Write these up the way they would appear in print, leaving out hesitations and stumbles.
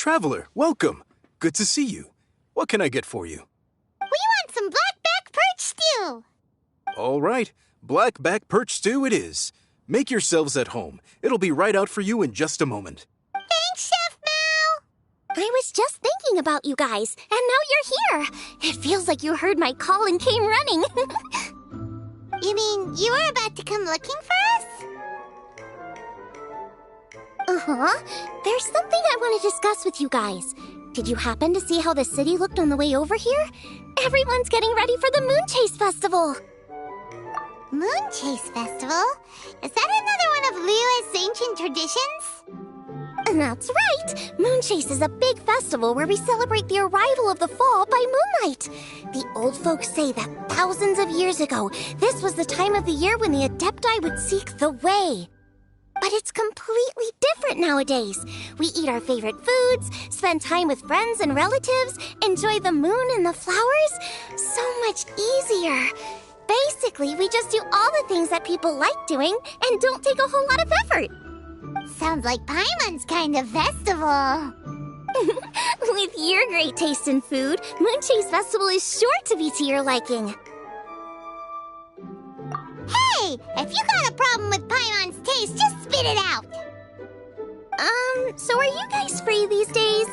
traveler, welcome. Good to see you. What can I get for you? We want some blackback perch stew. All right, blackback perch stew it is. Make yourselves at home. It'll be right out for you in just a moment. Thanks, Chef Mao. I was just thinking about you guys, and now you're here. It feels like you heard my call and came running. You mean you were about to come looking for us? Uh-huh. There's something I want to discuss with you guys. Did you happen to see how the city looked on the way over here? Everyone's getting ready for the Moon Chase Festival. Moon Chase Festival? Is that another one of Liyue's ancient traditions? And that's right! Moon Chase is a big festival where we celebrate the arrival of the fall by moonlight. The old folks say that thousands of years ago, this was the time of the year when the Adepti would seek the way. But it's completely different nowadays. We eat our favorite foods, spend time with friends and relatives, enjoy the moon and the flowers. So much easier. Basically, we just do all the things that people like doing and don't take a whole lot of effort. Sounds like Paimon's kind of festival. With your great taste in food, Moon Chase Festival is sure to be to your liking. Hey, if you got a problem with Paimon's taste, just spit it out. So are you guys free these days?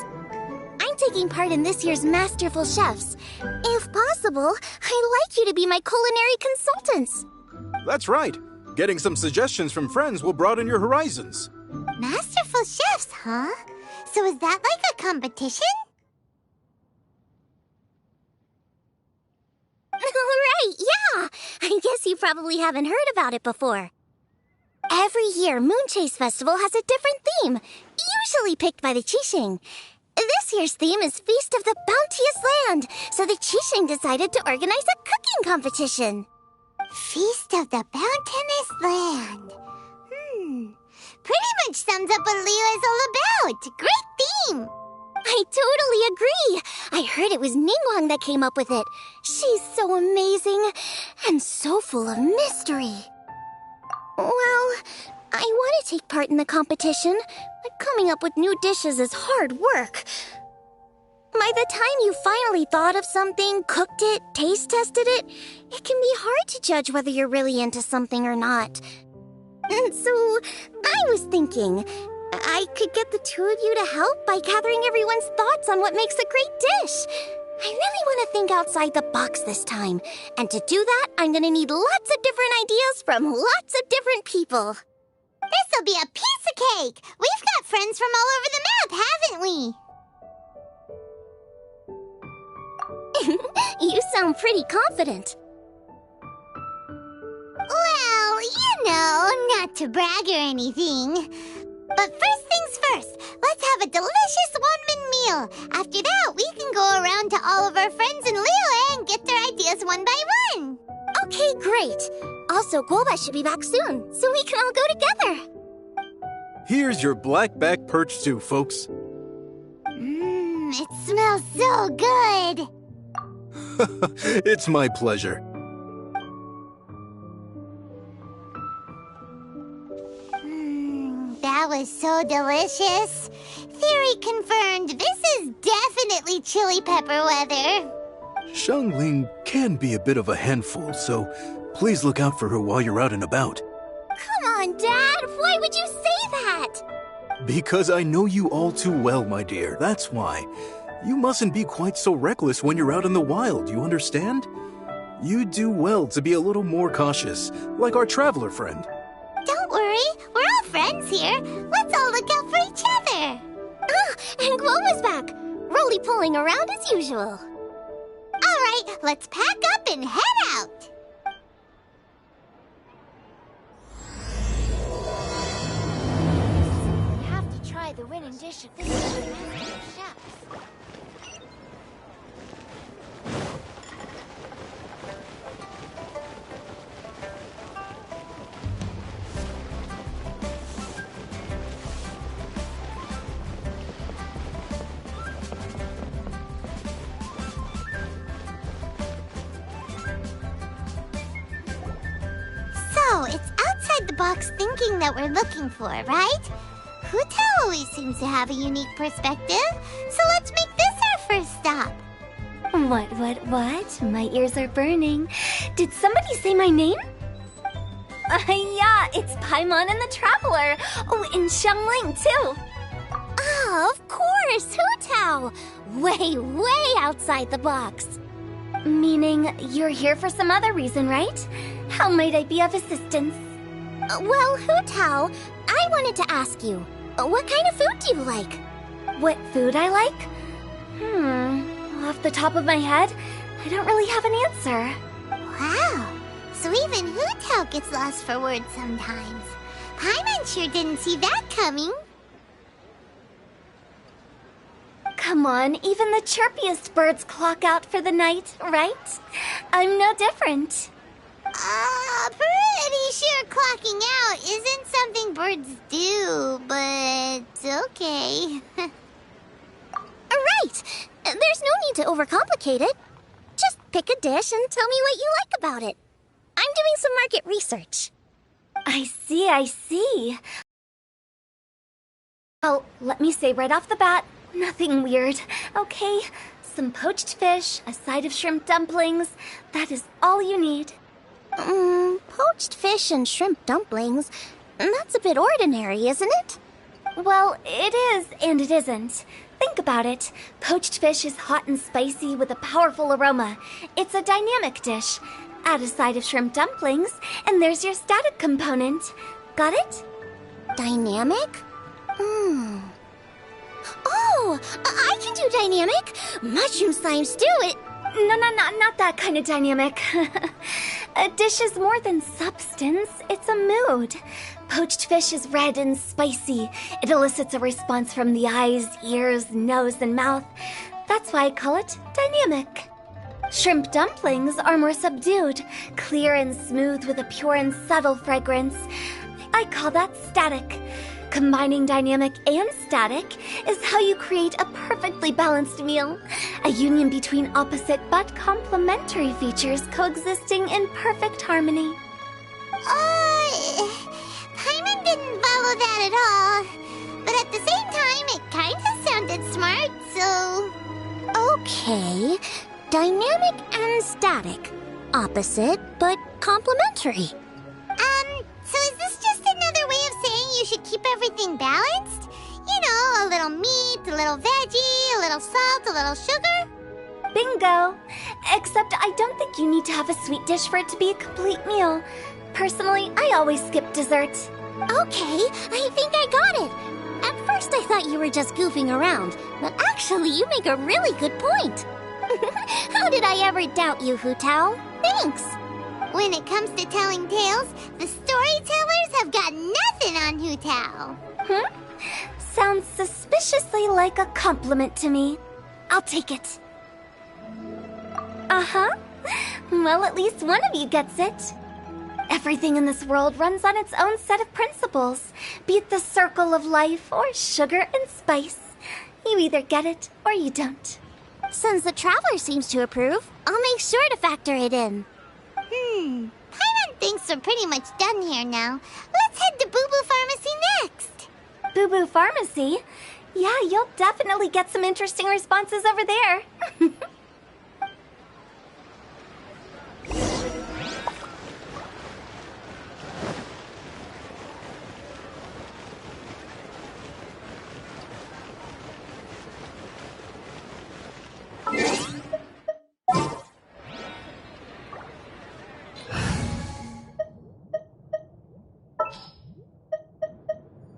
I'm taking part in this year's Masterful Chefs. If possible, I'd like you to be my culinary consultants. That's right. Getting some suggestions from friends will broaden your horizons. Masterful Chefs, huh? So is that like a competition? Right, yeah! I guess you probably haven't heard about it before. Every year, Moon Chase Festival has a different theme, usually picked by the Qixing. This year's theme is Feast of the Bounteous Land, so the Qixing decided to organize a cooking competition. Feast of the Bounteous Land. Pretty much sums up what Liyue is all about. Great theme. I totally agree. I heard it was Ningguang that came up with it. She's so amazing and so full of mystery. Well, I want to take part in the competition, but coming up with new dishes is hard work. By the time you finally thought of something, cooked it, taste tested it, it can be hard to judge whether you're really into something or not. And so, I was thinking, I could get the two of you to help by gathering everyone's thoughts on what makes a great dish. I really want to think outside the box this time. And to do that, I'm going to need lots of different ideas from lots of different people. This'll be a piece of cake. We've got friends from all over the map, haven't we? You sound pretty confident. Well, not to brag or anything. But first things first, let's have a delicious one-man meal. After that, we can go around to all of our friends in Liyue and get their ideas one by one. Okay, great. Also, Guoba should be back soon, so we can all go together. Here's your blackback perch stew, folks. It smells so good. It's my pleasure. That was so delicious. Theory confirmed. This is definitely chili pepper weather. Xiangling can be a bit of a handful, so please look out for her while you're out and about. Come on, Dad. Why would you say that? Because I know you all too well, my dear. That's why. You mustn't be quite so reckless when you're out in the wild, you understand? You do well to be a little more cautious, like our traveler friend. Don't worry, we're all friends here. Let's all look out for each other. Ah, and Guoma's back, roly-poling around as usual. All right, let's pack up and head out. You have to try the winning dish of this year's Master Chefs. So, it's outside the box thinking that we're looking for, right? Hutao always seems to have a unique perspective, so let's make this our first stop. What? My ears are burning. Did somebody say my name? Yeah, it's Paimon and the Traveler. Oh, and Xiangling, too. Oh, of course, Hutao. Way outside the box. Meaning, you're here for some other reason, right? How might I be of assistance? Well, Hutao, I wanted to ask you, what kind of food do you like? What food I like? Off the top of my head, I don't really have an answer. Wow, so even Hutao gets lost for words sometimes. Paimon sure didn't see that coming. Come on, even the chirpiest birds clock out for the night, right? I'm no different. Pretty sure clocking out isn't something birds do, but okay. Right! There's no need to overcomplicate it. Just pick a dish and tell me what you like about it. I'm doing some market research. I see. Well, let me say right off the bat, nothing weird, okay? Some poached fish, a side of shrimp dumplings. That is all you need. Poached fish and shrimp dumplings? That's a bit ordinary, isn't it? Well, it is and it isn't. Think about it. Poached fish is hot and spicy with a powerful aroma. It's a dynamic dish. Add a side of shrimp dumplings, and there's your static component. Got it? Dynamic? Oh, I can do dynamic. Mushroom slime stew it. No, not that kind of dynamic. A dish is more than substance. It's a mood. Poached fish is red and spicy. It elicits a response from the eyes, ears, nose, and mouth. That's why I call it dynamic. Shrimp dumplings are more subdued, clear and smooth with a pure and subtle fragrance. I call that static. Combining dynamic and static is how you create a perfectly balanced meal. A union between opposite but complementary features coexisting in perfect harmony. Paimon didn't follow that at all. But at the same time, it kinda sounded smart, so... Okay, dynamic and static. Opposite but complementary. So is this just another way of saying you should keep everything balanced? You know, a little meat, a little veggie, a little salt, a little sugar? Bingo! Except I don't think you need to have a sweet dish for it to be a complete meal. Personally, I always skip dessert. Okay, I think I got it. At first I thought you were just goofing around, but actually you make a really good point. How did I ever doubt you, Hutao? Thanks. When it comes to telling tales, the storytellers have got nothing on Hutao. Sounds suspiciously like a compliment to me. I'll take it. Well, at least one of you gets it. Everything in this world runs on its own set of principles, be it the circle of life or sugar and spice. You either get it or you don't. Since the Traveler seems to approve, I'll make sure to factor it in. Paimon thinks we're pretty much done here now. Let's head to Boo Boo Pharmacy next. Boo Boo Pharmacy? Yeah, you'll definitely get some interesting responses over there.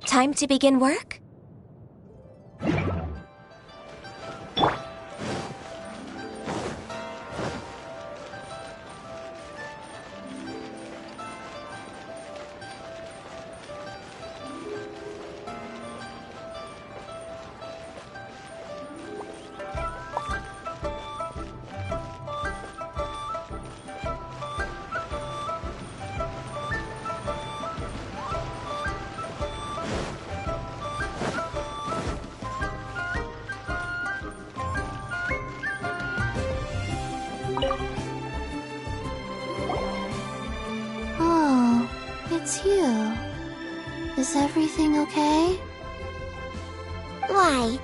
Time to begin work? Oh, it's you. Is everything okay? Why,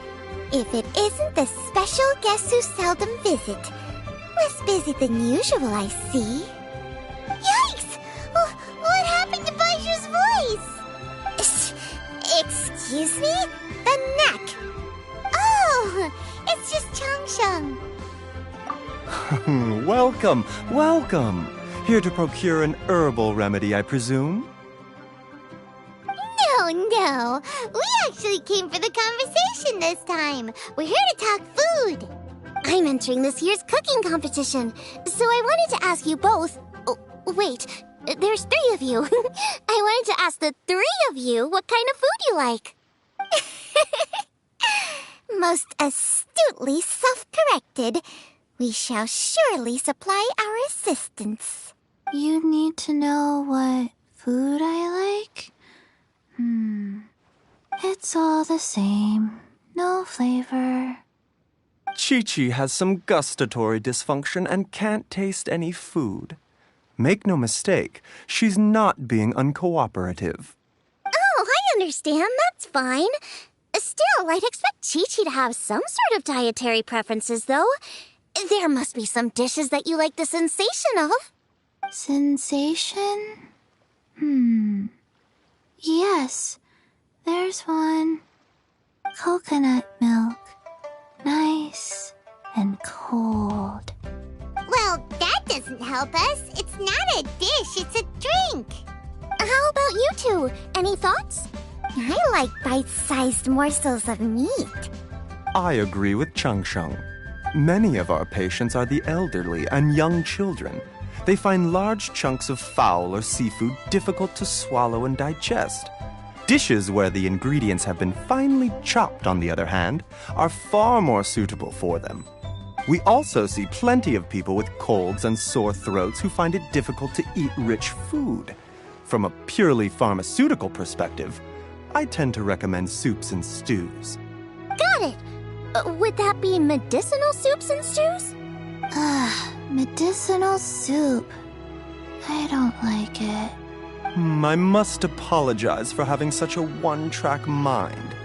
if it isn't the special guest who seldom visit. Less busy than usual, I see. Yikes! What happened to Baiju's voice? Excuse me? The neck. Oh, it's just Changsheng. Welcome, welcome. Here to procure an herbal remedy, I presume? No. We actually came for the conversation this time. We're here to talk food. I'm entering this year's cooking competition, so I wanted to ask you both... Oh, wait, there's 3 of you. I wanted to ask the 3 of you what kind of food you like. Most astutely self-corrected. We shall surely supply our assistance. You need to know what food I like? It's all the same. No flavor. Chi-Chi has some gustatory dysfunction and can't taste any food. Make no mistake, she's not being uncooperative. Oh, I understand. That's fine. Still, I'd expect Chi-Chi to have some sort of dietary preferences, though. There must be some dishes that you like the sensation of. Sensation? Yes, there's one. Coconut milk. Nice and cold. Well, that doesn't help us. It's not a dish, it's a drink. How about you two? Any thoughts? I like bite-sized morsels of meat. I agree with Changsheng. Many of our patients are the elderly and young children. They find large chunks of fowl or seafood difficult to swallow and digest. Dishes where the ingredients have been finely chopped, on the other hand, are far more suitable for them. We also see plenty of people with colds and sore throats who find it difficult to eat rich food. From a purely pharmaceutical perspective, I tend to recommend soups and stews. Got it. Would that be medicinal soups and stews? Medicinal soup. I don't like it. I must apologize for having such a one-track mind.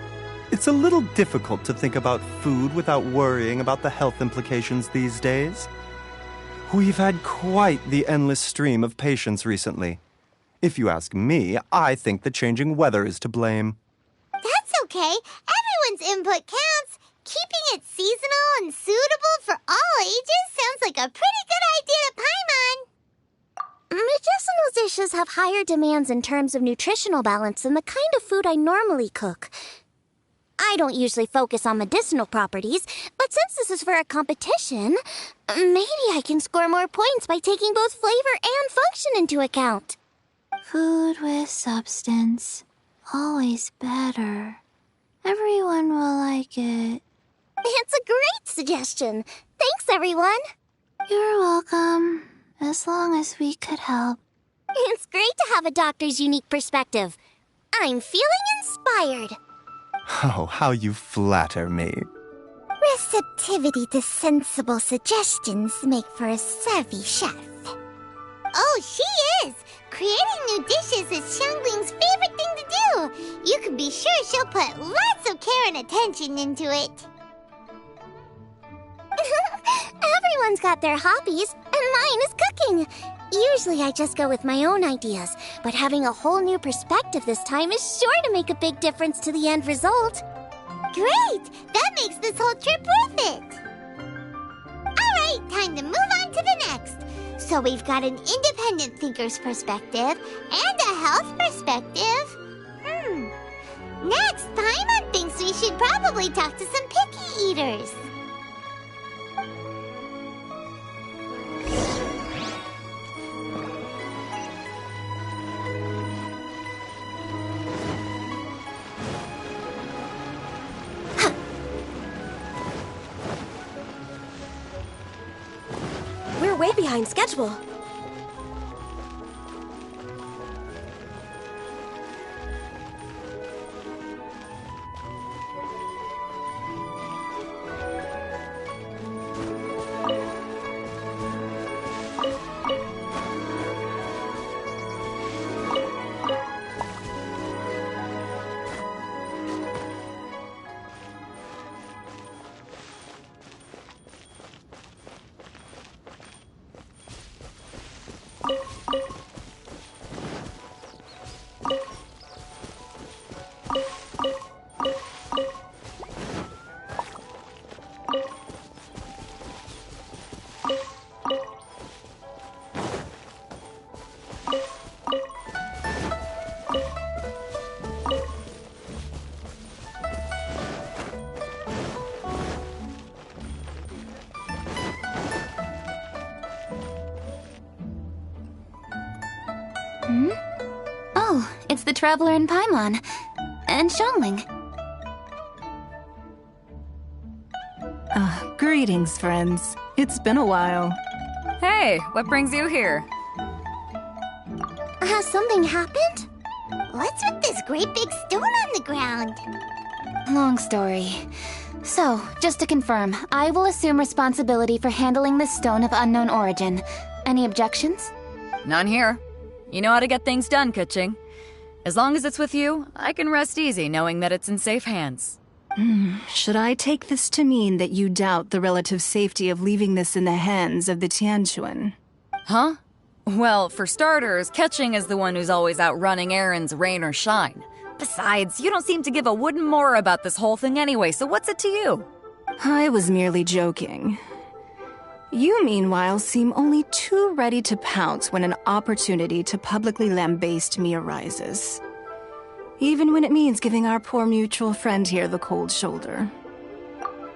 It's a little difficult to think about food without worrying about the health implications these days. We've had quite the endless stream of patients recently. If you ask me, I think the changing weather is to blame. That's okay. Everyone's input counts. Keeping it seasonal and suitable for all ages sounds like a pretty good idea to Paimon. Medicinal dishes have higher demands in terms of nutritional balance than the kind of food I normally cook. I don't usually focus on medicinal properties, but since this is for a competition, maybe I can score more points by taking both flavor and function into account. Food with substance. Always better. Everyone will like it. It's a great suggestion. Thanks, everyone. You're welcome. As long as we could help. It's great to have a doctor's unique perspective. I'm feeling inspired. Oh, how you flatter me. Receptivity to sensible suggestions make for a savvy chef. Oh, she is! Creating new dishes is Xiangling's favorite thing to do. You can be sure she'll put lots of care and attention into it. Everyone's got their hobbies, and mine is cooking. Usually I just go with my own ideas, but having a whole new perspective this time is sure to make a big difference to the end result. Great! That makes this whole trip worth it! Alright, time to move on to the next. So we've got an independent thinker's perspective and a health perspective. Next, Paimon thinks we should probably talk to some picky eaters. We're way behind schedule. Oh, it's the Traveler and Paimon. And Xiangling. Greetings, friends. It's been a while. Hey, what brings you here? Has something happened? What's with this great big stone on the ground? Long story. So, just to confirm, I will assume responsibility for handling this stone of unknown origin. Any objections? None here. You know how to get things done, Kuching. As long as it's with you, I can rest easy knowing that it's in safe hands. Should I take this to mean that you doubt the relative safety of leaving this in the hands of the Tianquan? Huh? Well, for starters, Kuching is the one who's always out running errands, rain or shine. Besides, you don't seem to give a wooden more about this whole thing anyway, so what's it to you? I was merely joking. You, meanwhile, seem only too ready to pounce when an opportunity to publicly lambaste me arises. Even when it means giving our poor mutual friend here the cold shoulder.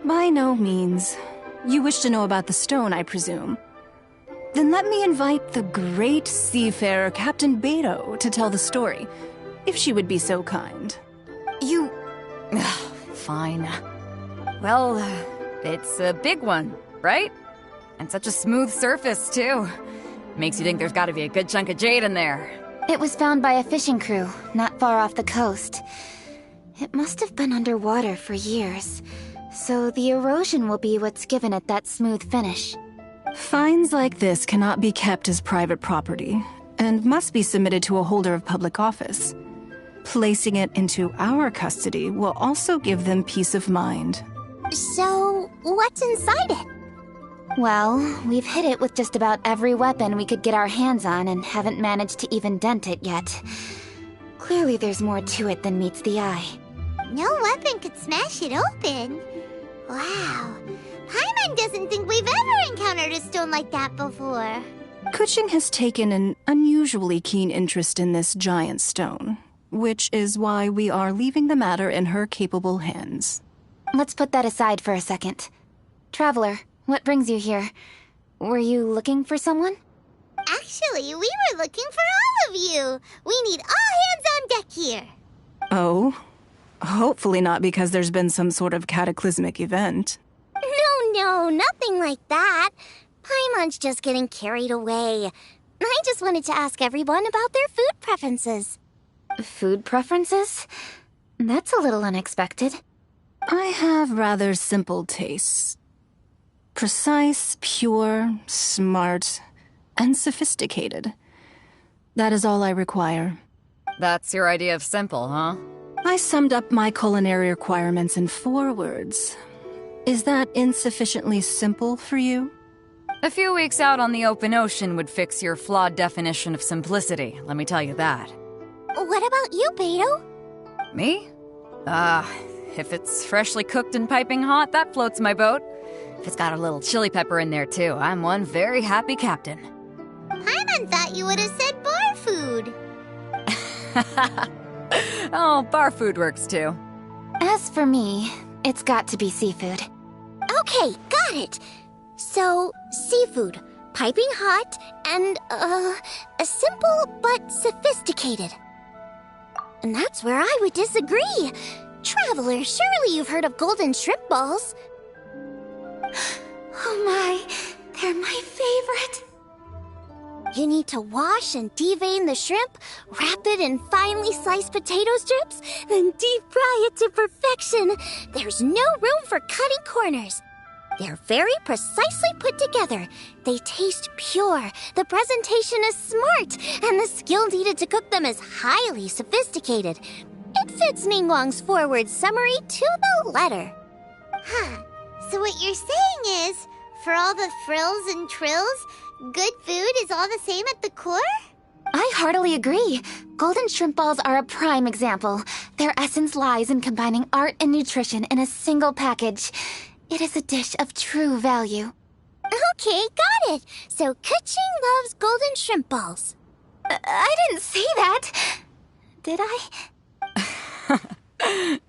By no means. You wish to know about the stone, I presume. Then let me invite the great seafarer Captain Beto to tell the story, if she would be so kind. You... Fine. Well, it's a big one, right? And such a smooth surface, too. Makes you think there's gotta be a good chunk of jade in there. It was found by a fishing crew, not far off the coast. It must have been underwater for years, so the erosion will be what's given it that smooth finish. Finds like this cannot be kept as private property, and must be submitted to a holder of public office. Placing it into our custody will also give them peace of mind. So, what's inside it? Well, we've hit it with just about every weapon we could get our hands on and haven't managed to even dent it yet. Clearly there's more to it than meets the eye. No weapon could smash it open. Wow. Paimon doesn't think we've ever encountered a stone like that before. Kuching has taken an unusually keen interest in this giant stone, which is why we are leaving the matter in her capable hands. Let's put that aside for a second. Traveler, what brings you here? Were you looking for someone? Actually, we were looking for all of you. We need all hands on deck here. Oh? Hopefully not because there's been some sort of cataclysmic event. No, nothing like that. Paimon's just getting carried away. I just wanted to ask everyone about their food preferences. Food preferences? That's a little unexpected. I have rather simple tastes. Precise, pure, smart, and sophisticated. That is all I require. That's your idea of simple, huh? I summed up my culinary requirements in 4 words. Is that insufficiently simple for you? A few weeks out on the open ocean would fix your flawed definition of simplicity, let me tell you that. What about you, Beto? Me? If it's freshly cooked and piping hot, that floats my boat. If it's got a little chili pepper in there, too, I'm one very happy captain. Paimon thought you would have said bar food. Oh, bar food works, too. As for me, it's got to be seafood. Okay, got it. So, seafood, piping hot, and, simple but sophisticated. And that's where I would disagree. Traveler, surely you've heard of golden shrimp balls. Oh my, they're my favorite. You need to wash and devein the shrimp, wrap it in finely sliced potato strips, then deep fry it to perfection. There's no room for cutting corners. They're very precisely put together. They taste pure, the presentation is smart, and the skill needed to cook them is highly sophisticated. It fits Ningguang's forward summary to the letter. Huh. So what you're saying is, for all the frills and trills, good food is all the same at the core? I heartily agree. Golden shrimp balls are a prime example. Their essence lies in combining art and nutrition in a single package. It is a dish of true value. Okay, got it. So Kuching loves golden shrimp balls. I didn't say that. Did I?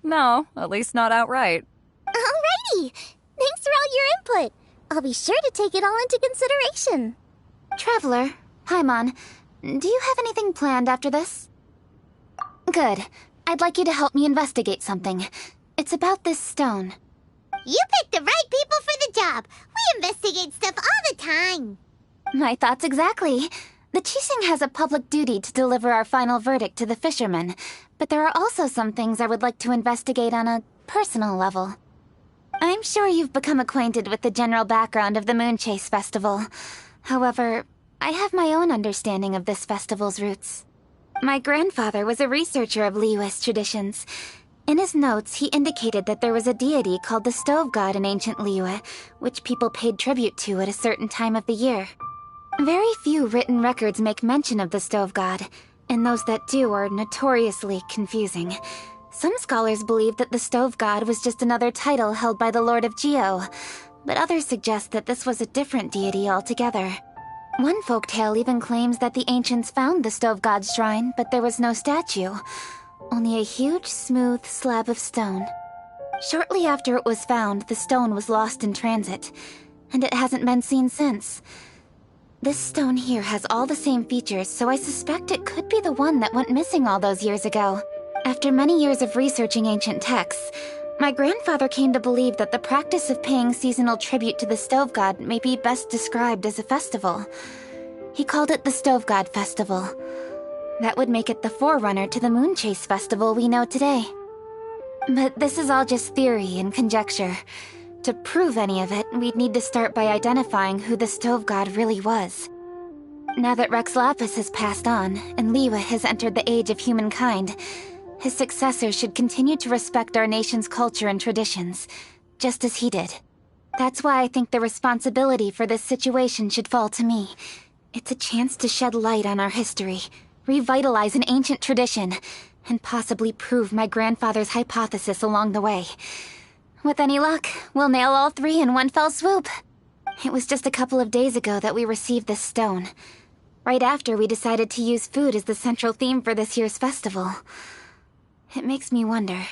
No, at least not outright. Alrighty. Thanks for all your input. I'll be sure to take it all into consideration. Traveler, Paimon, Do you have anything planned after this? Good. I'd like you to help me investigate something. It's about this stone. You picked the right people for the job. We investigate stuff all the time. My thoughts exactly. The Qixing has a public duty to deliver our final verdict to the fishermen, but there are also some things I would like to investigate on a personal level. I'm sure you've become acquainted with the general background of the Moon Chase Festival. However, I have my own understanding of this festival's roots. My grandfather was a researcher of Liyue's traditions. In his notes, he indicated that there was a deity called the Stove God in ancient Liyue, which people paid tribute to at a certain time of the year. Very few written records make mention of the Stove God, and those that do are notoriously confusing. Some scholars believe that the Stove God was just another title held by the Lord of Geo, but others suggest that this was a different deity altogether. One folktale even claims that the ancients found the Stove God's shrine, but there was no statue, only a huge, smooth slab of stone. Shortly after it was found, the stone was lost in transit, and it hasn't been seen since. This stone here has all the same features, so I suspect it could be the one that went missing all those years ago. After many years of researching ancient texts, my grandfather came to believe that the practice of paying seasonal tribute to the Stove God may be best described as a festival. He called it the Stove God Festival. That would make it the forerunner to the Moon Chase Festival we know today. But this is all just theory and conjecture. To prove any of it, we'd need to start by identifying who the Stove God really was. Now that Rex Lapis has passed on, and Liyue has entered the age of humankind, his successors should continue to respect our nation's culture and traditions, just as he did. That's why I think the responsibility for this situation should fall to me. It's a chance to shed light on our history, revitalize an ancient tradition, and possibly prove my grandfather's hypothesis along the way. With any luck, we'll nail all three in one fell swoop. It was just a couple of days ago that we received this stone. Right after we decided to use food as the central theme for this year's festival. It makes me wonder.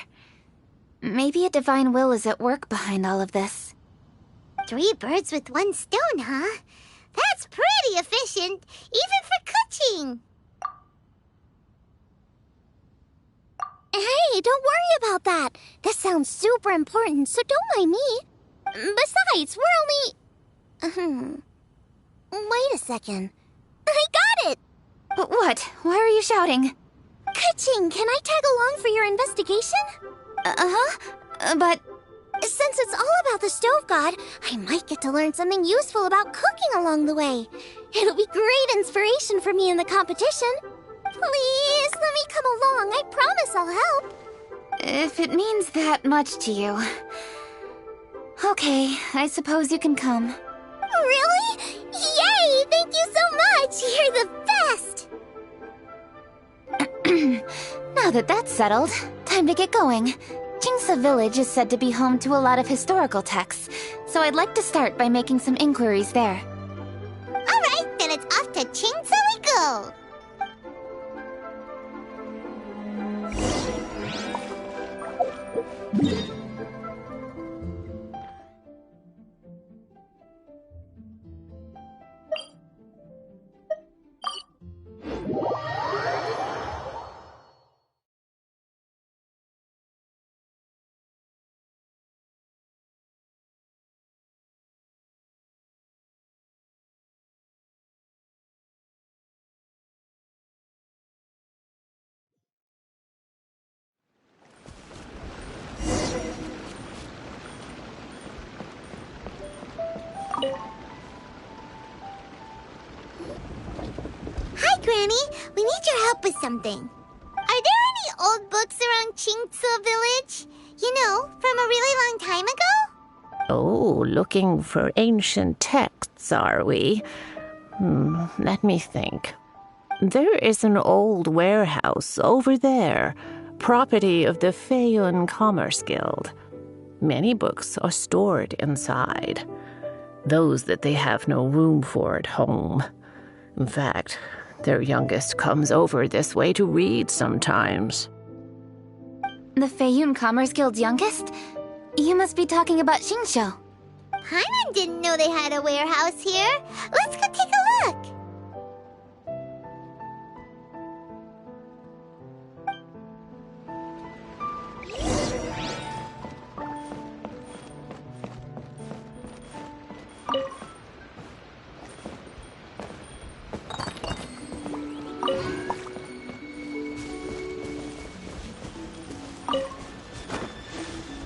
Maybe a divine will is at work behind all of this. 3 birds with 1 stone, huh? That's pretty efficient, even for cooking. Hey, don't worry about that. This sounds super important, so don't mind me. Besides, we're only... Wait a second. I got it! What? Why are you shouting? Kaching, can I tag along for your investigation? But... Since it's all about the Stove God, I might get to learn something useful about cooking along the way. It'll be great inspiration for me in the competition. Please, let me come along. I promise I'll help. If it means that much to you. Okay, I suppose you can come. Really? Yay! Thank you so much! You're the best! Now that that's settled, time to get going. Qingce Village is said to be home to a lot of historical texts, so I'd like to start by making some inquiries there. Alright, then it's off to Qingce we go! Hi, Granny. We need your help with something. Are there any old books around Qingce Village? You know, from a really long time ago? Oh, looking for ancient texts, are we? Let me think. There is an old warehouse over there, property of the Feiyun Commerce Guild. Many books are stored inside. Those that they have no room for at home. In fact, their youngest comes over this way to read sometimes. The Feiyun Commerce Guild's youngest? You must be talking about Xingqiu. Paimon didn't know they had a warehouse here. Let's go take a look.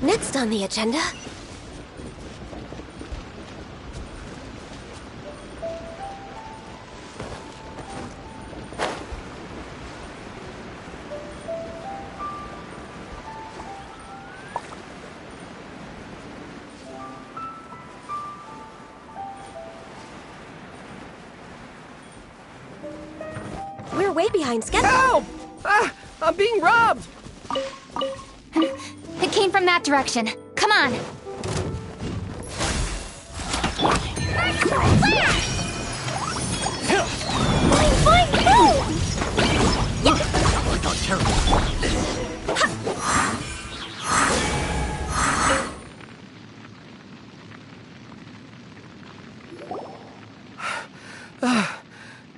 Next on the agenda... We're way behind schedule. Help! Ah, I'm being robbed! It came from that direction. Come on. Fine, go! Oh my god, terrible.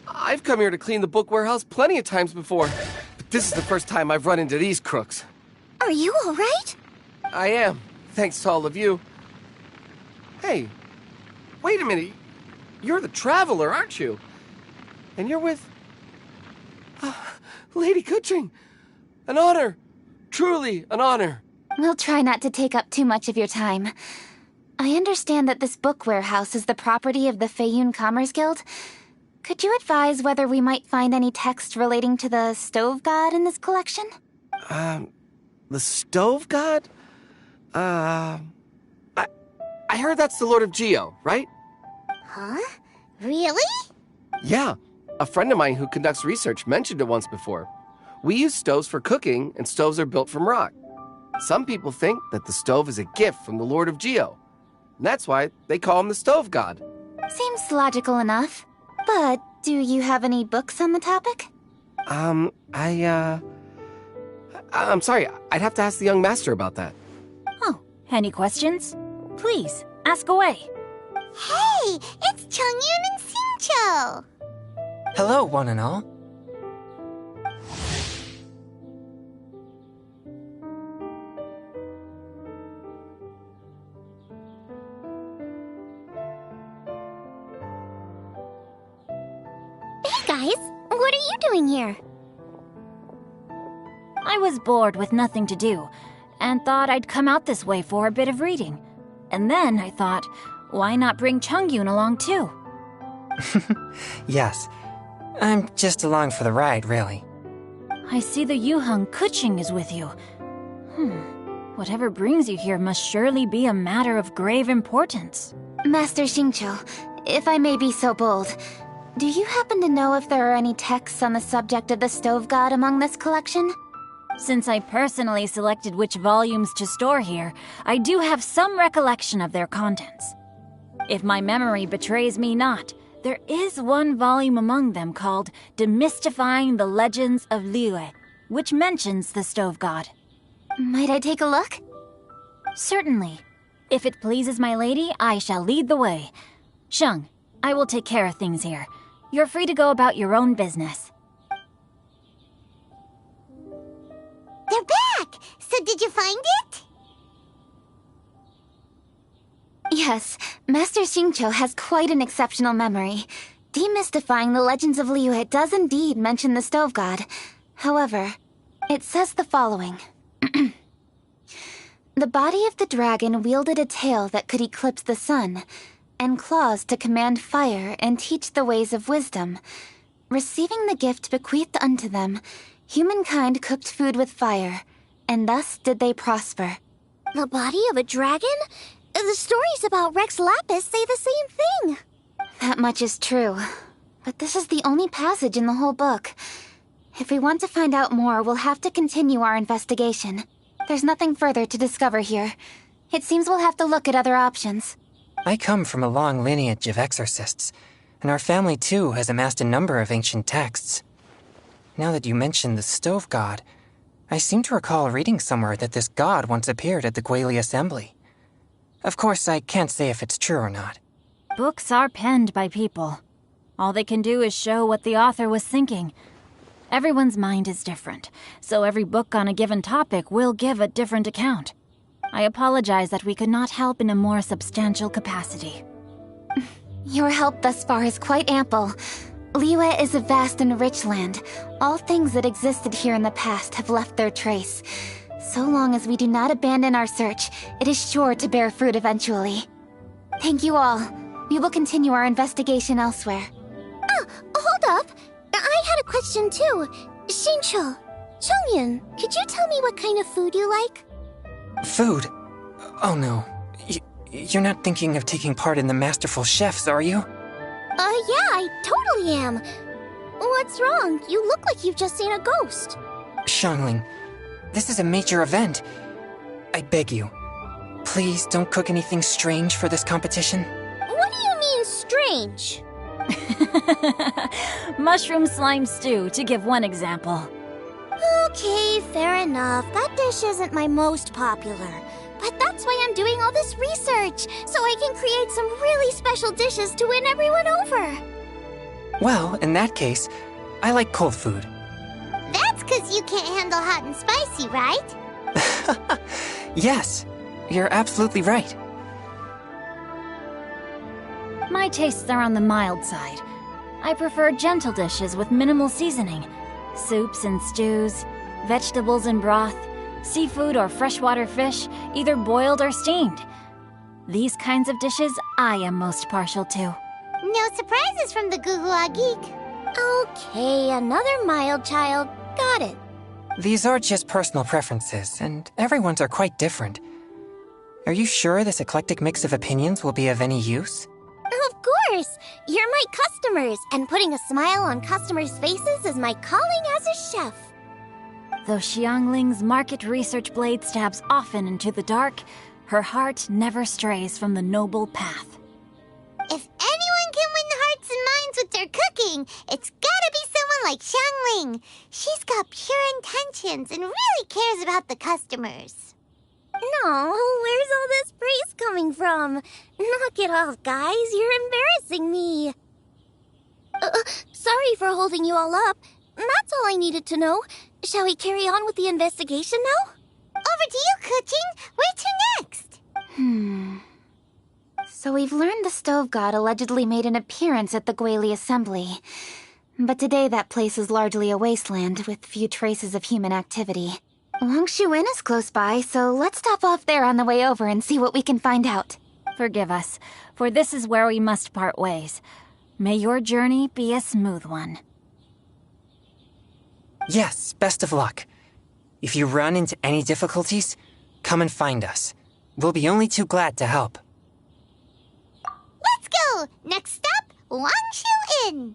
I've come here to clean the book warehouse plenty of times before, but this is the first time I've run into these crooks. Are you all right? I am, thanks to all of you. Hey, wait a minute. You're the Traveler, aren't you? And you're with... Lady Kuching. An honor. Truly an honor. We'll try not to take up too much of your time. I understand that this book warehouse is the property of the Feiyun Commerce Guild. Could you advise whether we might find any text relating to the Stove God in this collection? The Stove God? I heard that's the Lord of Geo, right? Huh? Really? Yeah. A friend of mine who conducts research mentioned it once before. We use stoves for cooking, and stoves are built from rock. Some people think that the stove is a gift from the Lord of Geo. And that's why they call him the Stove God. Seems logical enough. But do you have any books on the topic? I'm sorry. I'd have to ask the young master about that. Oh, any questions? Please, ask away. Hey, it's Chongyun and Xingqiu. Hello, one and all. Hey guys, what are you doing here? I was bored with nothing to do, and thought I'd come out this way for a bit of reading. And then I thought, why not bring Chongyun along too? Yes. I'm just along for the ride, really. I see the Yuheng Kuching is with you. Whatever brings you here must surely be a matter of grave importance. Master Xingqiu, if I may be so bold, do you happen to know if there are any texts on the subject of the Stove God among this collection? Since I personally selected which volumes to store here, I do have some recollection of their contents. If my memory betrays me not, there is one volume among them called Demystifying the Legends of Liyue, which mentions the Stove God. Might I take a look? Certainly. If it pleases my lady, I shall lead the way. Sheng, I will take care of things here. You're free to go about your own business. They're back! So did you find it? Yes, Master Xingqiu has quite an exceptional memory. Demystifying the Legends of Liyue does indeed mention the Stove God. However, it says the following. The body of the dragon wielded a tail that could eclipse the sun, and claws to command fire and teach the ways of wisdom. Receiving the gift bequeathed unto them, humankind cooked food with fire, and thus did they prosper. The body of a dragon? The stories about Rex Lapis say the same thing. That much is true. But this is the only passage in the whole book. If we want to find out more, we'll have to continue our investigation. There's nothing further to discover here. It seems we'll have to look at other options. I come from a long lineage of exorcists, and our family too has amassed a number of ancient texts. Now that you mention the Stove God, I seem to recall reading somewhere that this god once appeared at the Guili Assembly. Of course, I can't say if it's true or not. Books are penned by people. All they can do is show what the author was thinking. Everyone's mind is different, so every book on a given topic will give a different account. I apologize that we could not help in a more substantial capacity. Your help thus far is quite ample. Liyue is a vast and rich land. All things that existed here in the past have left their trace. So long as we do not abandon our search, it is sure to bear fruit eventually. Thank you all. We will continue our investigation elsewhere. Oh, hold up. I had a question too. Shincho, Chongyun, could you tell me what kind of food you like? Food? Oh no. You're not thinking of taking part in the Masterful Chefs, are you? Yeah, I totally am. What's wrong? You look like you've just seen a ghost. Xiangling, this is a major event. I beg you, please don't cook anything strange for this competition. What do you mean, strange? Mushroom slime stew, to give one example. Okay, fair enough. That dish isn't my most popular. But that's why I'm doing all this research, so I can create some really special dishes to win everyone over. Well, in that case, I like cold food. That's 'cause you can't handle hot and spicy, right? Yes, you're absolutely right. My tastes are on the mild side. I prefer gentle dishes with minimal seasoning. Soups and stews, vegetables and broth, seafood or freshwater fish, either boiled or steamed. These kinds of dishes I am most partial to. No surprises from the Gugua Geek. Okay, another mild child. Got it. These are just personal preferences, and everyone's are quite different. Are you sure this eclectic mix of opinions will be of any use? Of course! You're my customers, and putting a smile on customers' faces is my calling as a chef. Though Xiangling's market research blade stabs often into the dark, her heart never strays from the noble path. If anyone can win hearts and minds with their cooking, it's gotta be someone like Xiangling. She's got pure intentions and really cares about the customers. No, where's all this praise coming from? Knock it off, guys. You're embarrassing me. Sorry for holding you all up. That's all I needed to know. Shall we carry on with the investigation now? Over to you, Kuching. Where to next? So we've learned the Stove God allegedly made an appearance at the Guili Assembly. But today that place is largely a wasteland with few traces of human activity. Wangshu Inn is close by, so let's stop off there on the way over and see what we can find out. Forgive us, for this is where we must part ways. May your journey be a smooth one. Yes, best of luck. If you run into any difficulties, come and find us. We'll be only too glad to help. Let's go! Next stop, Wangshu Inn.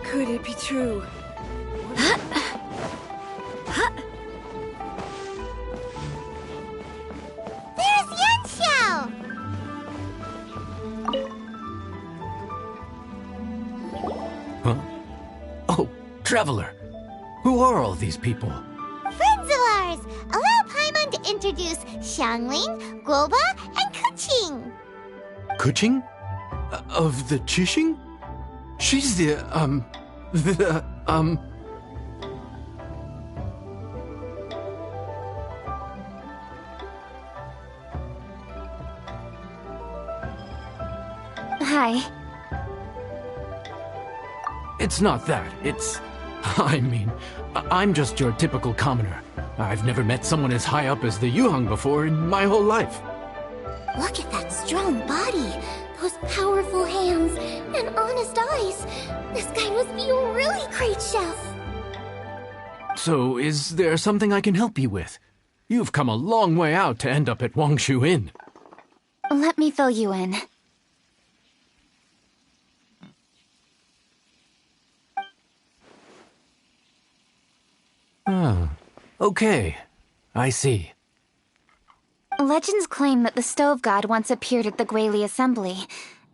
Could it be true? There's Yanxiao! Huh? Oh, Traveler. Who are all these people? Friends of ours! Allow Paimon to introduce Xiangling, Guoba, and Kuching. Kuching? Of the Chishing? She's Hi. It's not that. I'm just your typical commoner. I've never met someone as high up as the Yuheng before in my whole life. Look at that strong body, those powerful hands, and honest eyes. This guy must be a really great chef. So, is there something I can help you with? You've come a long way out to end up at Wangshu Inn. Let me fill you in. Ah, okay. I see. Legends claim that the Stove God once appeared at the Guili Assembly.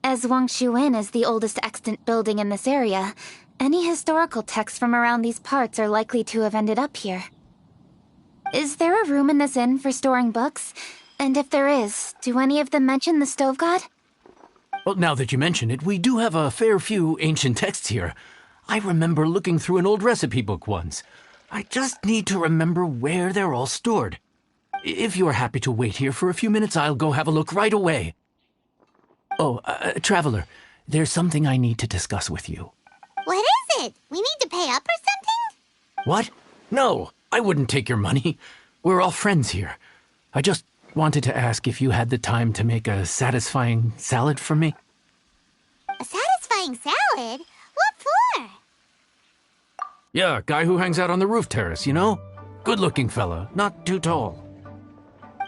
As Wangshu Inn is the oldest extant building in this area, any historical texts from around these parts are likely to have ended up here. Is there a room in this inn for storing books? And if there is, do any of them mention the Stove God? Well, now that you mention it, we do have a fair few ancient texts here. I remember looking through an old recipe book once. I just need to remember where they're all stored. If you are happy to wait here for a few minutes, I'll go have a look right away. Oh, Traveler, there's something I need to discuss with you. What is it? We need to pay up or something? What? No, I wouldn't take your money. We're all friends here. I just wanted to ask if you had the time to make a satisfying salad for me. A satisfying salad? What for? Yeah, guy who hangs out on the roof terrace, you know? Good-looking fella, not too tall.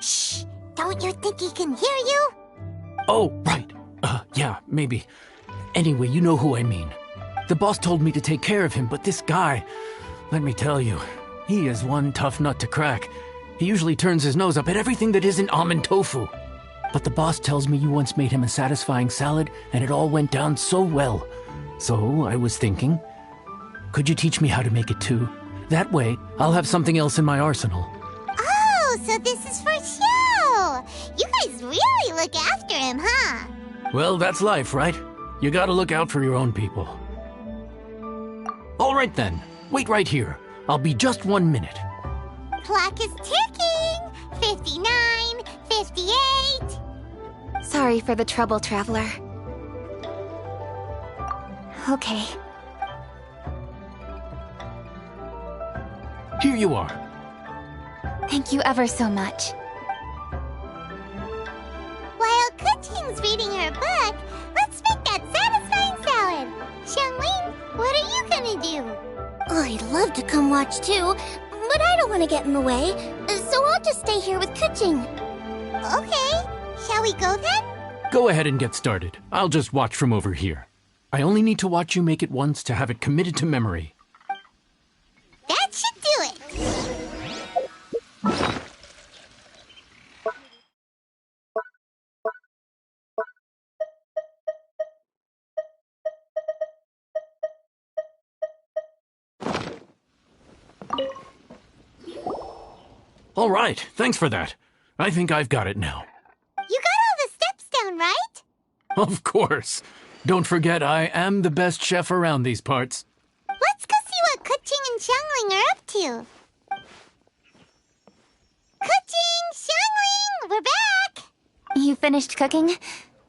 Shh! Don't you think he can hear you? Oh, right. Yeah, maybe. Anyway, you know who I mean. The boss told me to take care of him, but this guy, let me tell you, he is one tough nut to crack. He usually turns his nose up at everything that isn't almond tofu. But the boss tells me you once made him a satisfying salad, and it all went down so well. So I was thinking, could you teach me how to make it too? That way, I'll have something else in my arsenal. Oh, so this is for show! You guys really look after him, huh? Well, that's life, right? You gotta look out for your own people. All right then, wait right here. I'll be just 1 minute. Clock is ticking! 59, 58... Sorry for the trouble, Traveler. Okay. Here you are. Thank you ever so much. While Kuching's reading her book, let's make that satisfying salad. Xiangling, what are you gonna do? I'd love to come watch too, but I don't want to get in the way, so I'll just stay here with Kuching. Okay, shall we go then? Go ahead and get started. I'll just watch from over here. I only need to watch you make it once to have it committed to memory. That should do it. All right, thanks for that. I think I've got it now. You got all the steps down, right? Of course. Don't forget, I am the best chef around these parts. Let's go see what Kuching and Xiangling are up to. Kuching! Xiangling! We're back! You finished cooking?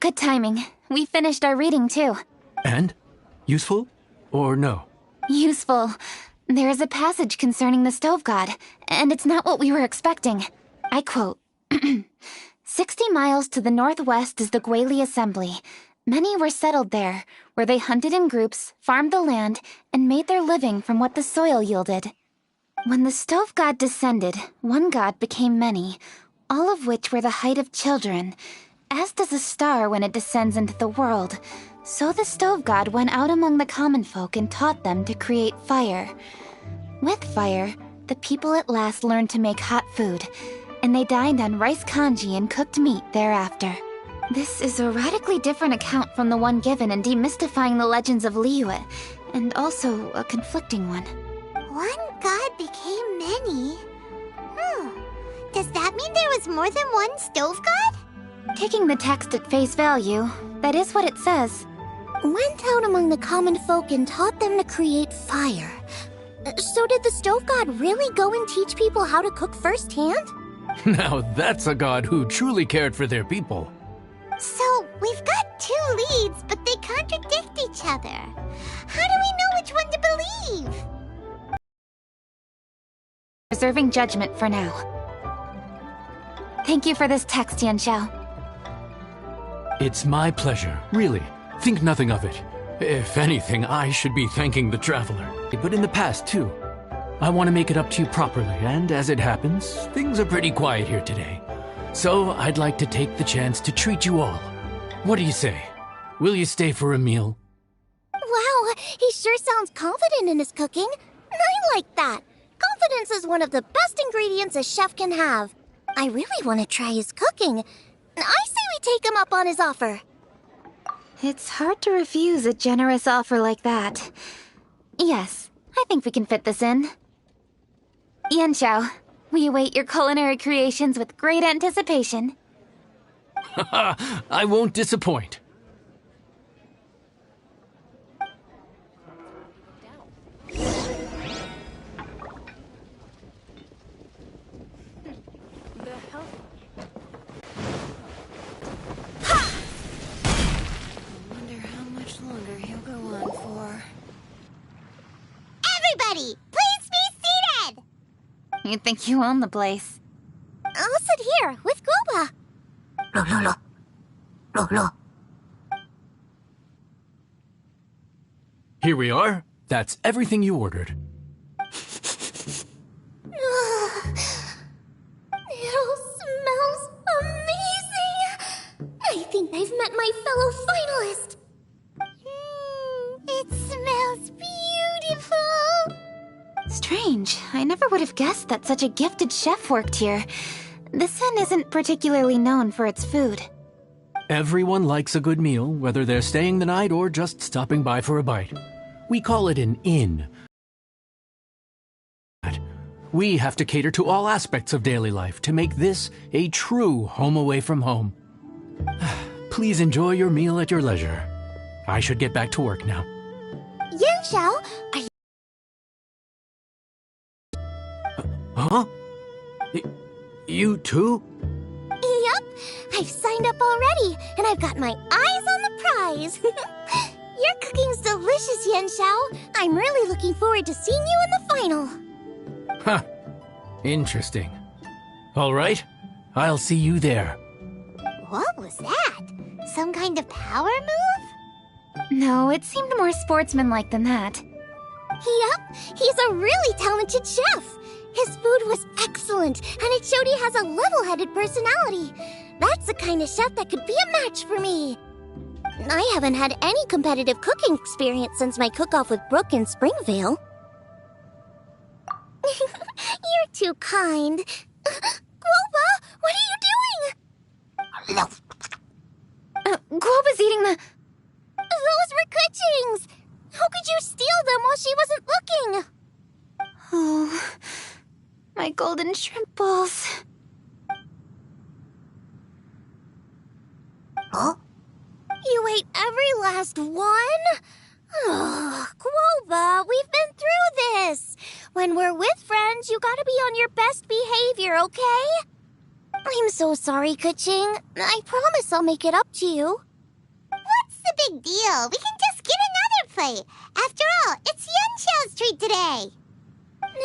Good timing. We finished our reading, too. And? Useful? Or no? Useful. There is a passage concerning the Stove God, and it's not what we were expecting. I quote, 60 miles to the northwest is the Guili Assembly. Many were settled there, where they hunted in groups, farmed the land, and made their living from what the soil yielded. When the Stove God descended, one god became many, all of which were the height of children. As does a star when it descends into the world, so the Stove God went out among the common folk and taught them to create fire. With fire, the people at last learned to make hot food, and they dined on rice congee and cooked meat thereafter. This is a radically different account from the one given in Demystifying the Legends of Liyue, and also a conflicting one. One god became many? Does that mean there was more than one Stove God? Taking the text at face value, that is what it says. Went out among the common folk and taught them to create fire. So did the Stove God really go and teach people how to cook firsthand? Now that's a god who truly cared for their people. So, we've got two leads, but they contradict each other. How do we know which one to believe? Reserving judgment for now. Thank you for this text, Yanxiao. It's my pleasure, really. Think nothing of it. If anything, I should be thanking the Traveler. But in the past, too. I want to make it up to you properly, and as it happens, things are pretty quiet here today. So I'd like to take the chance to treat you all. What do you say? Will you stay for a meal? Wow, he sure sounds confident in his cooking. I like that. Confidence is one of the best ingredients a chef can have. I really want to try his cooking. I say we take him up on his offer. It's hard to refuse a generous offer like that. Yes, I think we can fit this in. Yanxiao, we await your culinary creations with great anticipation. I won't disappoint. Everybody, please be seated! You think you own the place? I'll sit here with Guoba. Here we are. That's everything you ordered. It all smells amazing! I think I've met my fellow finalist. It smells beautiful! Strange. I never would have guessed that such a gifted chef worked here. This inn isn't particularly known for its food. Everyone likes a good meal, whether they're staying the night or just stopping by for a bite. We call it an inn. We have to cater to all aspects of daily life to make this a true home away from home. Please enjoy your meal at your leisure. I should get back to work now. Yanxiao, are you... Huh? You too? Yup, I've signed up already, and I've got my eyes on the prize. Your cooking's delicious, Yanxiao. I'm really looking forward to seeing you in the final. Huh. Interesting. All right, I'll see you there. What was that? Some kind of power move? No, it seemed more sportsmanlike than that. Yup, he's a really talented chef. His food was excellent, and it showed he has a level-headed personality. That's the kind of chef that could be a match for me. I haven't had any competitive cooking experience since my cook-off with Brooke in Springvale. You're too kind. Guoba, what are you doing? Guoba's eating the... Those were Kuching's! How could you steal them while she wasn't looking? Oh, my golden shrimp balls. Huh? You ate every last one? Oh, Guoba, we've been through this. When we're with friends, you gotta be on your best behavior, okay? I'm so sorry, Kuching. I promise I'll make it up to you. What's the big deal? We can just get another plate. After all, it's Yanxiao's treat today.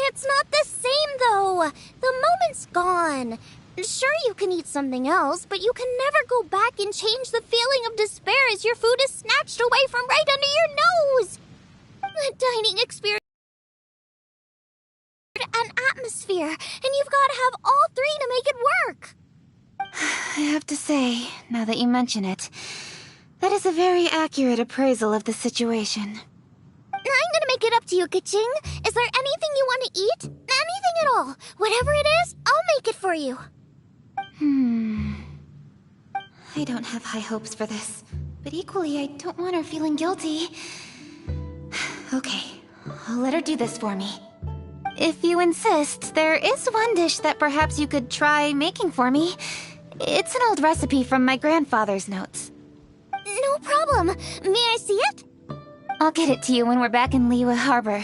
It's not the same, though. The moment's gone. Sure, you can eat something else, but you can never go back and change the feeling of despair as your food is snatched away from right under your nose. The dining experience an atmosphere, and you've got to have all three to make it work. I have to say, now that you mention it, that is a very accurate appraisal of the situation. I'm gonna make it up to you, Kuching. Is there anything you want to eat? Anything at all. Whatever it is, I'll make it for you. I don't have high hopes for this, but equally I don't want her feeling guilty. Okay, I'll let her do this for me. If you insist, there is one dish that perhaps you could try making for me. It's an old recipe from my grandfather's notes. No problem. May I see it? I'll get it to you when we're back in Liyue Harbor.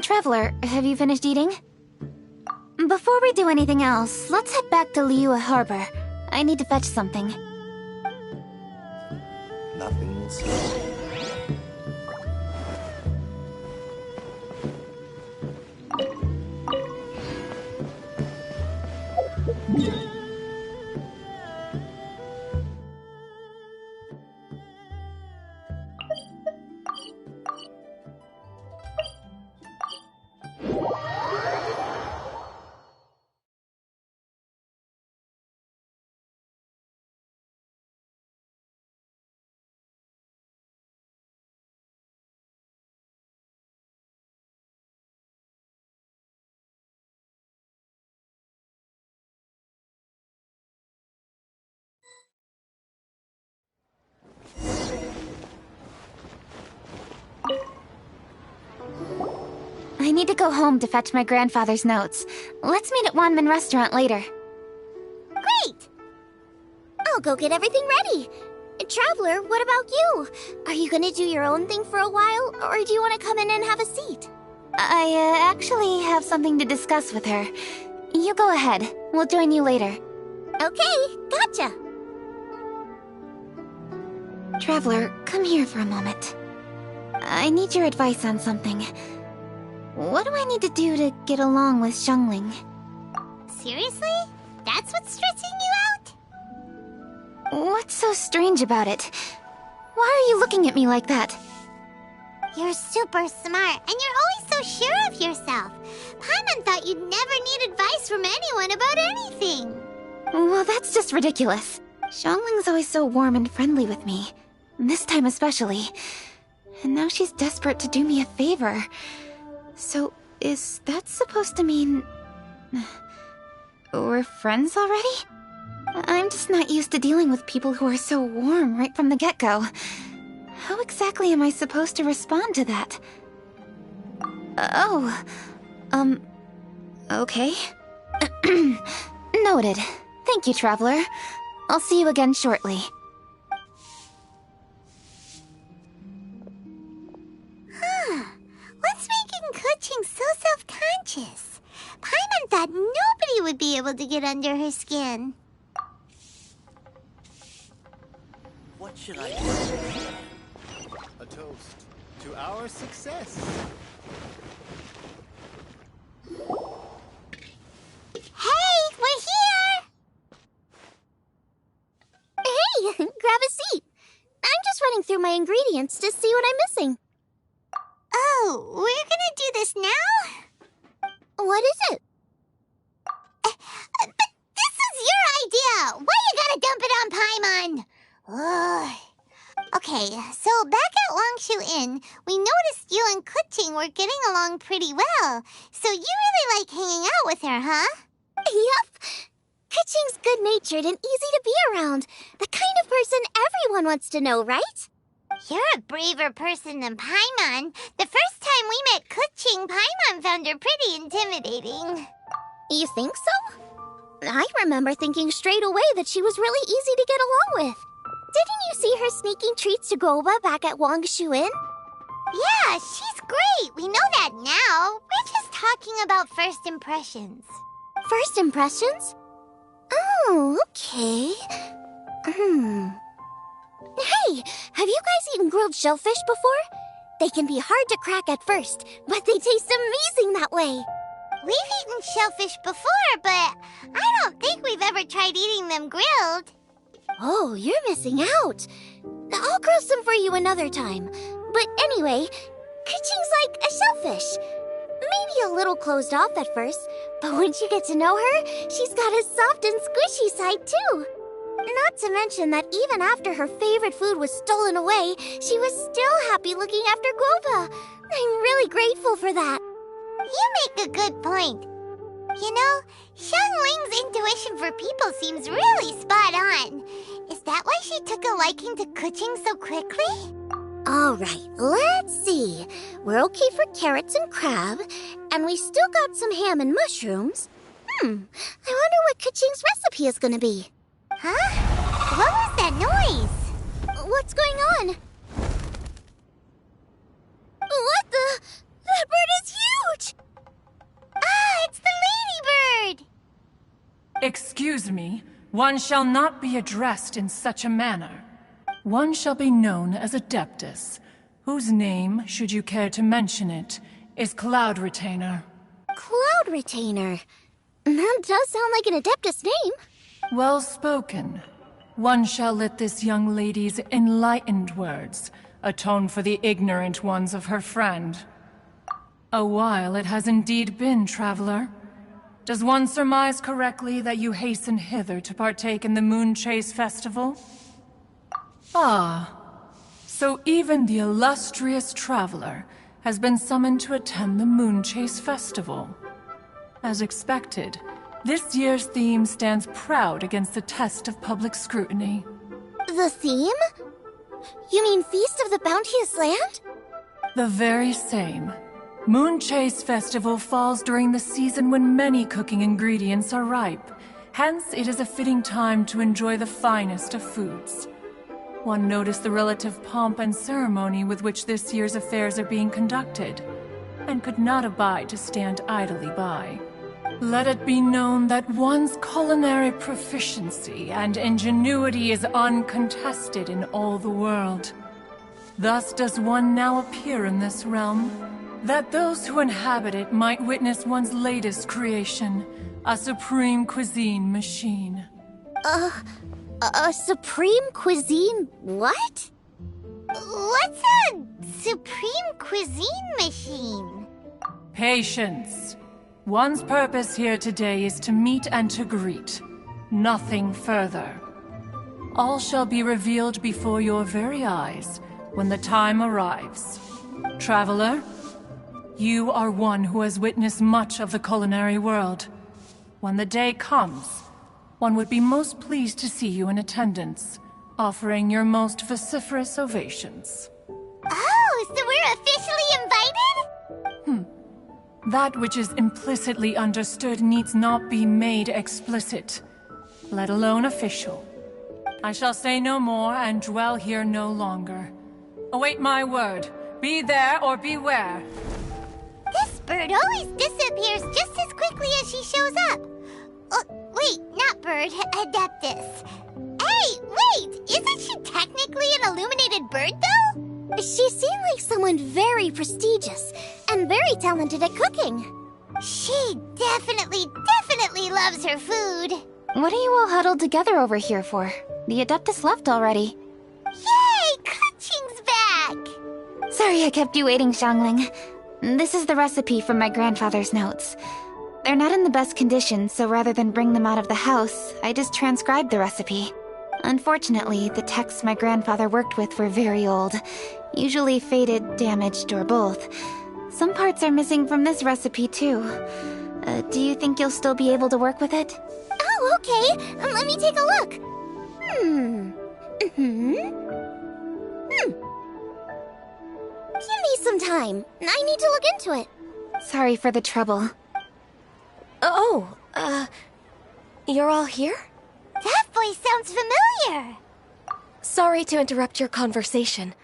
Traveler, have you finished eating? Before we do anything else, let's head back to Liyue Harbor. I need to fetch something. Nothing's... I need to go home to fetch my grandfather's notes. Let's meet at Wanman Restaurant later. Great! I'll go get everything ready. Traveler, what about you? Are you gonna do your own thing for a while, or do you want to come in and have a seat? I actually have something to discuss with her. You go ahead. We'll join you later. Okay, gotcha. Traveler, come here for a moment. I need your advice on something. What do I need to do to get along with Xiangling? Seriously? That's what's stressing you out? What's so strange about it? Why are you looking at me like that? You're super smart, and you're always so sure of yourself. Paimon thought you'd never need advice from anyone about anything. Well, that's just ridiculous. Xiangling's always so warm and friendly with me. This time especially. And now she's desperate to do me a favor. So, is that supposed to mean... we're friends already? I'm just not used to dealing with people who are so warm right from the get-go. How exactly am I supposed to respond to that? Okay. Noted. Thank you, Traveler. I'll see you again shortly. What's making Kuching so self-conscious? Paimon thought nobody would be able to get under her skin. What should I do? A toast to our success. Hey, we're here! Hey, grab a seat. I'm just running through my ingredients to see what I'm missing. Oh, we're gonna do this now? What is it? But this is your idea! Why you gotta dump it on Paimon? Ugh. Okay, so back at Longshu Inn, we noticed you and Kuching were getting along pretty well. So you really like hanging out with her, huh? Yep. Kuching's good-natured and easy to be around. The kind of person everyone wants to know, right? You're a braver person than Paimon. The first time we met Kuching, Paimon found her pretty intimidating. You think so? I remember thinking straight away that she was really easy to get along with. Didn't you see her sneaking treats to Goba back at Wangshu Inn? Yeah, she's great. We know that now. We're just talking about first impressions. First impressions? Oh, okay. Hey, have you guys eaten grilled shellfish before? They can be hard to crack at first, but they taste amazing that way. We've eaten shellfish before, but I don't think we've ever tried eating them grilled. Oh, you're missing out. I'll grill some for you another time. But anyway, Kuching's like a shellfish. Maybe a little closed off at first, but once you get to know her, she's got a soft and squishy side too. Not to mention that even after her favorite food was stolen away, she was still happy looking after Guoba. I'm really grateful for that. You make a good point. You know, Xiangling's intuition for people seems really spot on. Is that why she took a liking to Kuching so quickly? All right, let's see. We're okay for carrots and crab, and we still got some ham and mushrooms. I wonder what Kuching's recipe is gonna be. Huh? What was that noise? What's going on? What the? That bird is huge! Ah, it's the ladybird! Excuse me, one shall not be addressed in such a manner. One shall be known as Adeptus, whose name, should you care to mention it, is Cloud Retainer. Cloud Retainer? That does sound like an Adeptus name. Well spoken. One shall let this young lady's enlightened words atone for the ignorant ones of her friend. A while it has indeed been, traveler. Does one surmise correctly that you hasten hither to partake in the Moon Chase Festival? Ah, so even the illustrious traveler has been summoned to attend the Moon Chase Festival. As expected, this year's theme stands proud against the test of public scrutiny. The theme? You mean Feast of the Bounteous Land? The very same. Moonchase Festival falls during the season when many cooking ingredients are ripe. Hence, it is a fitting time to enjoy the finest of foods. One noticed the relative pomp and ceremony with which this year's affairs are being conducted, and could not abide to stand idly by. Let it be known that one's culinary proficiency and ingenuity is uncontested in all the world. Thus does one now appear in this realm, that those who inhabit it might witness one's latest creation, a supreme cuisine machine. A supreme cuisine what? What's a supreme cuisine machine? Patience. One's purpose here today is to meet and to greet. Nothing further. All shall be revealed before your very eyes when the time arrives. Traveler, you are one who has witnessed much of the culinary world. When the day comes, one would be most pleased to see you in attendance, offering your most vociferous ovations. Oh, so we're officially invited? That which is implicitly understood needs not be made explicit, let alone official. I shall say no more and dwell here no longer. Await my word. Be there or beware. This bird always disappears just as quickly as she shows up. Wait, not bird, Adeptus. Hey, wait! Isn't she technically an illuminated bird, though? She seemed like someone very prestigious and very talented at cooking. She definitely loves her food. What are you all huddled together over here for? The Adeptus left already. Yay! Kaching's back! Sorry I kept you waiting, Xiangling. This is the recipe from my grandfather's notes. They're not in the best condition, so rather than bring them out of the house, I just transcribed the recipe. Unfortunately, the texts my grandfather worked with were very old. Usually faded, damaged, or both. Some parts are missing from this recipe, too. Do you think you'll still be able to work with it? Oh, okay. Let me take a look. Give me some time. I need to look into it. Sorry for the trouble. You're all here? That voice sounds familiar. Sorry to interrupt your conversation.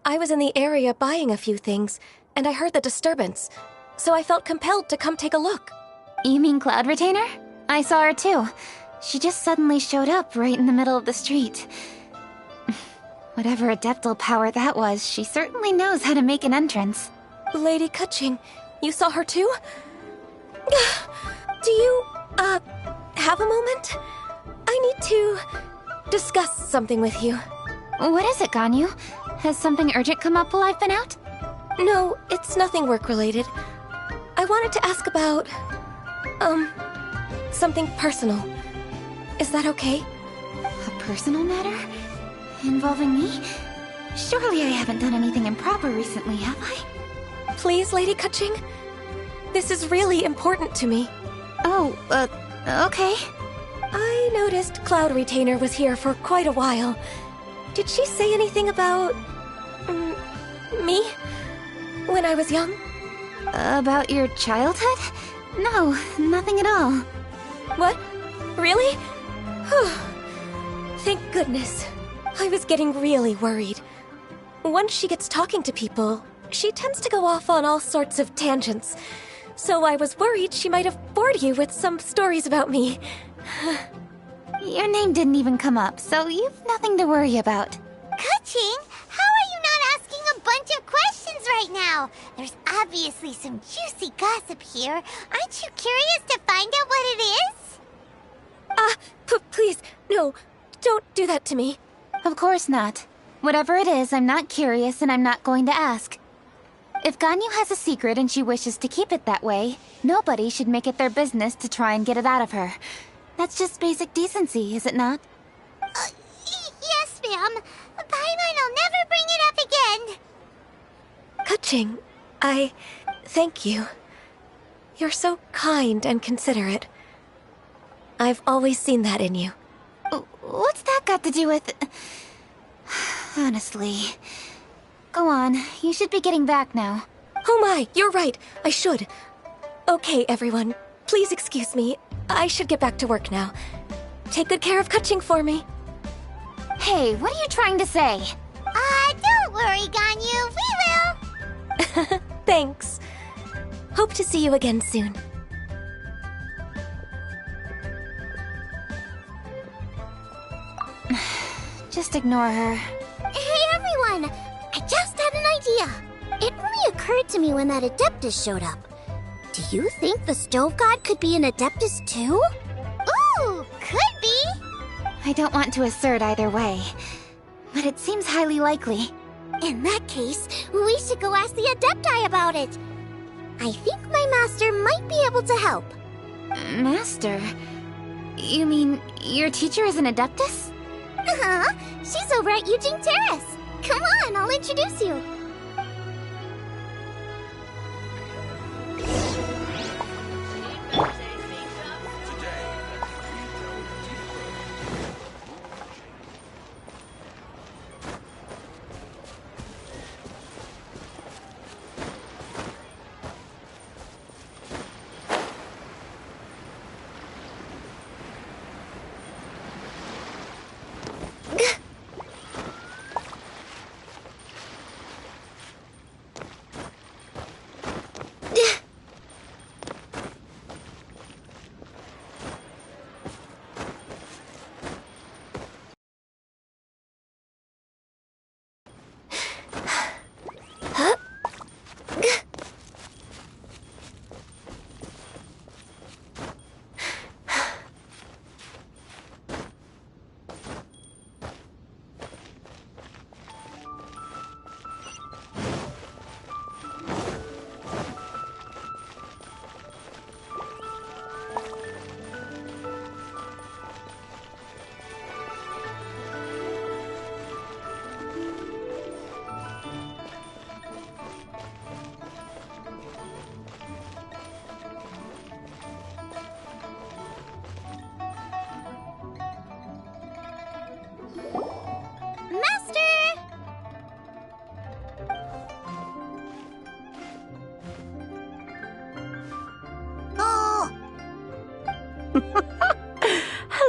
I was in the area buying a few things, and I heard the disturbance, so I felt compelled to come take a look. You mean Cloud Retainer? I saw her too. She just suddenly showed up right in the middle of the street. Whatever adeptal power that was, she certainly knows how to make an entrance. Lady Kaching, you saw her too? Do you, have a moment? I need to discuss something with you. What is it, Ganyu? Has something urgent come up while I've been out? No, it's nothing work-related. I wanted to ask about, something personal. Is that okay? A personal matter? Involving me? Surely I haven't done anything improper recently, have I? Please, Lady Kaching. This is really important to me. Oh, okay. I noticed Cloud Retainer was here for quite a while. Did she say anything about... me? When I was young? About your childhood? No, nothing at all. What? Really? Thank goodness. I was getting really worried. Once she gets talking to people, she tends to go off on all sorts of tangents. So I was worried she might have bored you with some stories about me. Your name didn't even come up, so you've nothing to worry about. Kaching, how are you not asking a bunch of questions right now? There's obviously some juicy gossip here. Aren't you curious to find out what it is? Please, no, don't do that to me. Of course not. Whatever it is, I'm not curious and I'm not going to ask. If Ganyu has a secret and she wishes to keep it that way, nobody should make it their business to try and get it out of her. That's just basic decency, is it not? Yes, ma'am. Paimon will never bring it up again. Kaching, I thank you. You're so kind and considerate. I've always seen that in you. What's that got to do with... Honestly. Go on, you should be getting back now. Oh my, you're right. I should. Okay, everyone. Please excuse me. I should get back to work now. Take good care of Kaching for me. Hey, what are you trying to say? Don't worry, Ganyu. We will. Thanks. Hope to see you again soon. Just ignore her. Hey, everyone! I just had an idea. It only occurred to me when that Adeptus showed up. Do you think the Stove God could be an Adeptus too? Ooh, could be. I don't want to assert either way, but it seems highly likely. In that case, we should go ask the Adepti about it. I think my master might be able to help. Master? You mean your teacher is an Adeptus? Uh-huh. She's over at Yujing Terrace. Come on, I'll introduce you.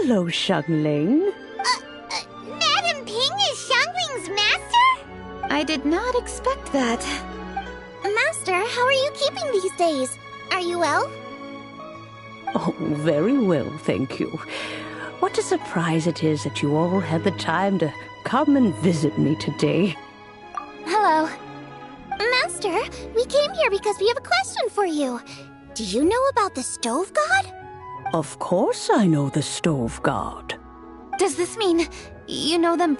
Hello, Xiangling. Madam Ping is Xiangling's master? I did not expect that. Master, how are you keeping these days? Are you well? Oh, very well, thank you. What a surprise it is that you all had the time to come and visit me today. Hello. Master, we came here because we have a question for you. Do you know about the Stove God? Of course I know the Stove God. Does this mean you know them